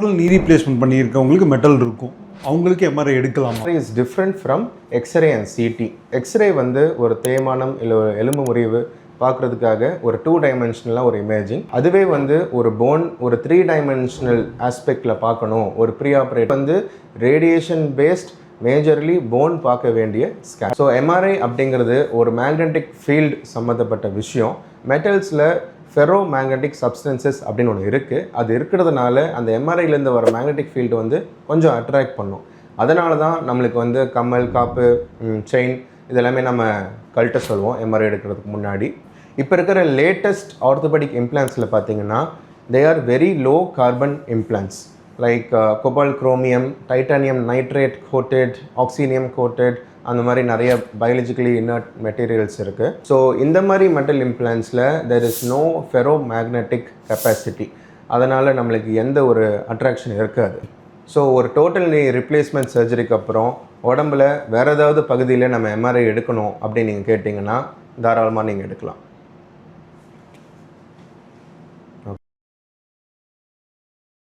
Total knee replacement பண்ணியிருக்கவங்களுக்கு metal இருக்கும், அவங்களுக்கு MRI எடுக்கலாமா? Is different from x-ray and CT. X-ray வந்து ஒரு தேய்மானம் இல்லை ஒரு எலும்பு முறிவு பார்க்குறதுக்காக ஒரு 2 டைமென்ஷனலாக ஒரு இமேஜிங். அதுவே வந்து ஒரு போன் ஒரு 3 டைமென்ஷனல் ஆஸ்பெக்டில் பார்க்கணும், ஒரு ப்ரீ ஆப்ரேட் வந்து ரேடியேஷன் பேஸ்ட் மேஜர்லி போன் பார்க்க வேண்டிய ஸ்கேன். ஸோ எம்ஆர்ஐ அப்படிங்கிறது ஒரு மேக்னெட்டிக் ஃபீல்டு சம்மந்தப்பட்ட விஷயம். மெட்டல்ஸில் ஃபெரோ மேக்னெட்டிக் சப்ஸ்டன்சஸ் அப்படின்னு ஒன்று இருக்குது. அது இருக்கிறதுனால அந்த எம்ஆர்ஐலேருந்து வர மேக்னெட்டிக் ஃபீல்டு வந்து கொஞ்சம் அட்ராக்ட் பண்ணும். அதனால தான் நம்மளுக்கு வந்து கம்மல், காப்பு, செயின் இதெல்லாமே நம்ம கழட்ட சொல்லுவோம் எம்ஆர்ஐ எடுக்கிறதுக்கு முன்னாடி. இப்போ இருக்கிற லேட்டஸ்ட் ஆர்த்தோபெடிக் இம்ப்ளான்ஸில் பார்த்தீங்கன்னா they are very low carbon implants like cobalt chromium, titanium nitrate coated, oxinium coated, அந்த மாதிரி நிறைய பயாலஜிக்கலி இன்னர்ட் மெட்டீரியல்ஸ் இருக்குது. ஸோ இந்த மாதிரி மெட்டல் இம்ப்ளான்ஸில் there is no ferro magnetic capacity. அதனால் நம்மளுக்கு எந்த ஒரு அட்ராக்ஷன் இருக்காது. ஸோ ஒரு டோட்டல் நீ ரிப்ளேஸ்மெண்ட் சர்ஜரிக்கு அப்புறம் உடம்புல வேறு ஏதாவது பகுதியில் நம்ம எம்ஆர்ஐ எடுக்கணும் அப்படின்னு நீங்கள் கேட்டிங்கன்னா தாராளமாக நீங்கள் எடுக்கலாம்.